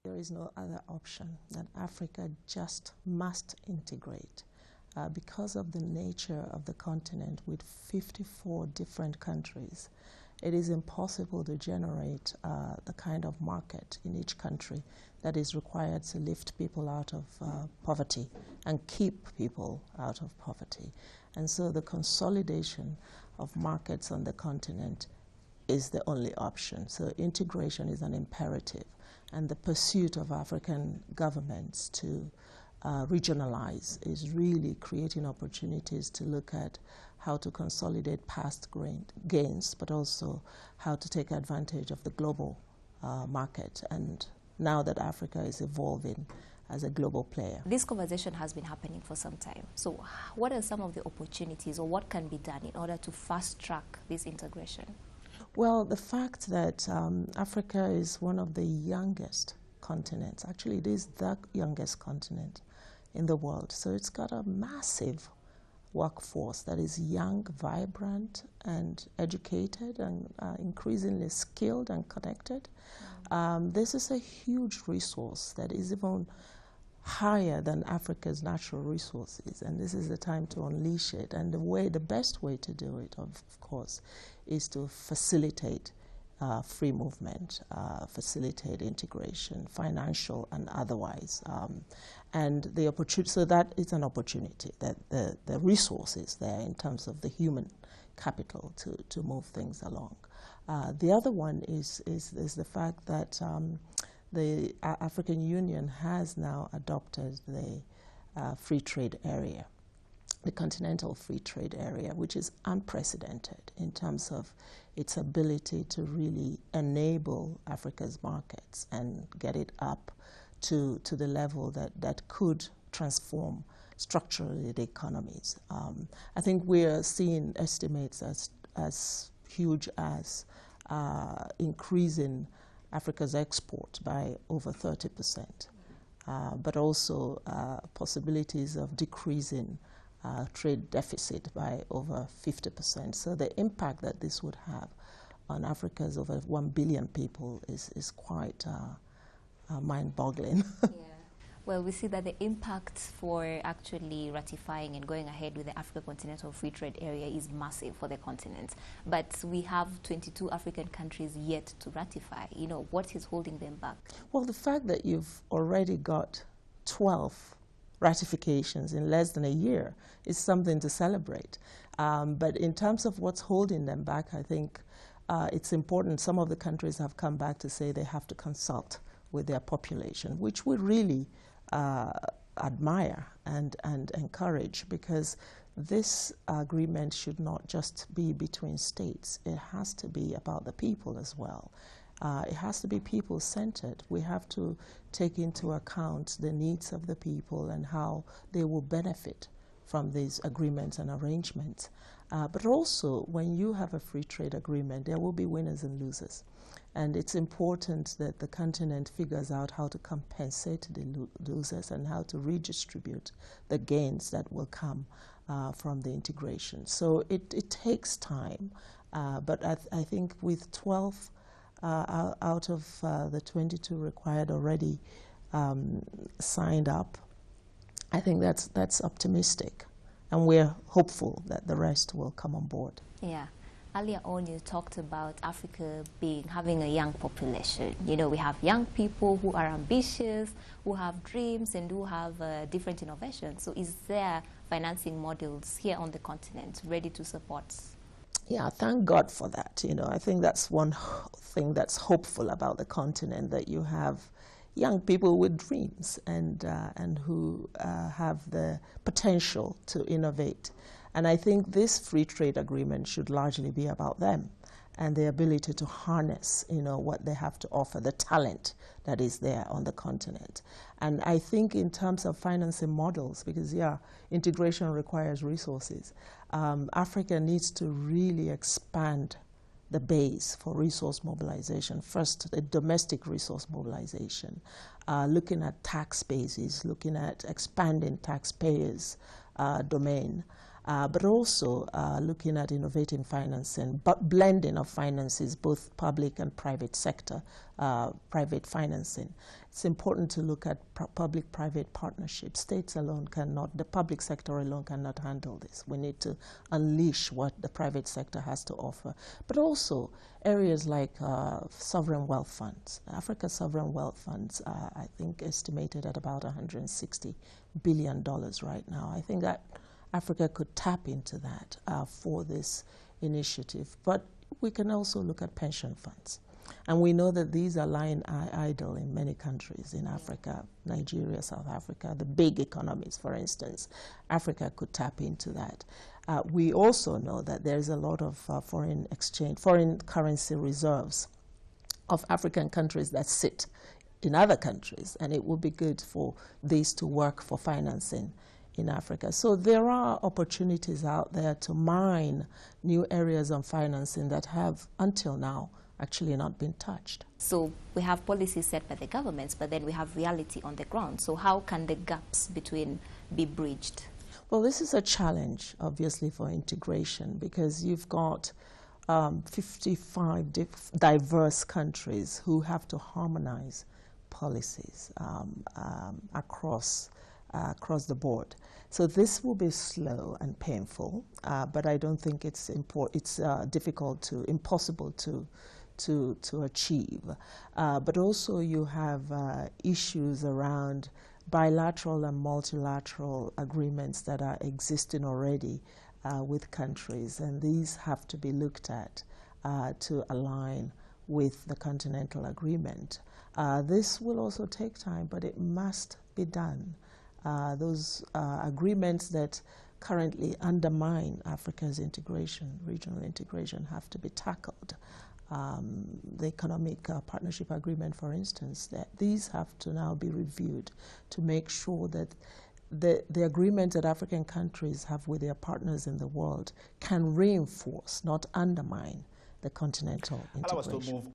There is no other option, that Africa just must integrate. Because of the nature of the continent with 54 different countries, it is impossible to generate the kind of market in each country that is required to lift people out of poverty and keep people out of poverty. And so the consolidation of markets on the continent is the only option. So integration is an imperative, and the pursuit of African governments to regionalize is really creating opportunities to look at how to consolidate past gains, but also how to take advantage of the global market, and now that Africa is evolving as a global player. This conversation has been happening for some time. So what are some of the opportunities, or what can be done in order to fast track this integration? Well, the fact that Africa is one of the youngest continents, actually it is the youngest continent in the world, so it's got a massive workforce that is young, vibrant, and educated, and increasingly skilled and connected. This is a huge resource that is even higher than Africa's natural resources, and this is the time to unleash it. And the best way to do it, of course, is to facilitate free movement, facilitate integration, financial and otherwise. And the opportunity, so that is an opportunity, that the resources there in terms of the human capital to move things along. The other one is the fact that the African Union has now adopted the free trade area, the continental free trade area, which is unprecedented in terms of its ability to really enable Africa's markets and get it up to the level that could transform structurally the economies. I think we are seeing estimates as huge as increasing Africa's export by over 30%, but also possibilities of decreasing trade deficit by over 50%. So the impact that this would have on Africa's over 1 billion people is quite mind-boggling. Yeah. Well, we see that the impact for actually ratifying and going ahead with the Africa Continental Free Trade Area is massive for the continent. But we have 22 African countries yet to ratify. You know, what is holding them back? Well, the fact that you've already got 12 ratifications in less than a year is something to celebrate. But in terms of what's holding them back, I think it's important. Some of the countries have come back to say they have to consult with their population, which we really admire and encourage, because this agreement should not just be between states. It has to be about the people as well. It has to be people-centered. We have to take into account the needs of the people and how they will benefit from these agreements and arrangements. But also, when you have a free trade agreement, there will be winners and losers. And it's important that the continent figures out how to compensate the losers and how to redistribute the gains that will come from the integration. So it takes time, but I think with 12 out of the 22 required already signed up, I think that's optimistic, and we're hopeful that the rest will come on board. Yeah. Earlier on, you talked about Africa having a young population. You know, we have young people who are ambitious, who have dreams, and who have different innovations. So is there financing models here on the continent ready to support? Yeah, thank God for that. You know, I think that's one thing that's hopeful about the continent, that you have young people with dreams and who have the potential to innovate. And I think this free trade agreement should largely be about them and the ability to harness, you know, what they have to offer, the talent that is there on the continent. And I think in terms of financing models, because yeah, integration requires resources, Africa needs to really expand the base for resource mobilization. First, the domestic resource mobilization, looking at tax bases, looking at expanding taxpayers' domain, but also looking at innovative financing, but blending of finances, both public and private sector, private financing. It's important to look at public-private partnerships. States alone cannot, the public sector alone cannot handle this. We need to unleash what the private sector has to offer. But also areas like sovereign wealth funds. Africa's sovereign wealth funds, I think, estimated at about $160 billion right now. I think that Africa could tap into that for this initiative. But we can also look at pension funds. And we know that these are lying idle in many countries in Africa, Nigeria, South Africa, the big economies, for instance. Africa could tap into that. We also know that there's a lot of foreign currency reserves of African countries that sit in other countries, and it would be good for these to work for financing in Africa. So there are opportunities out there to mine new areas of financing that have, until now, actually not been touched. So we have policies set by the governments, but then we have reality on the ground. So how can the gaps between be bridged? Well, this is a challenge, obviously, for integration, because you've got 55 diverse countries who have to harmonize policies across the board. So this will be slow and painful, but I don't think it's impossible to achieve. But also you have issues around bilateral and multilateral agreements that are existing already with countries, and these have to be looked at to align with the continental agreement. This will also take time, but it must be done. Those agreements that currently undermine Africa's integration, regional integration, have to be tackled. The economic partnership agreement, for instance, that these have to now be reviewed to make sure that the agreements that African countries have with their partners in the world can reinforce, not undermine, the continental integration.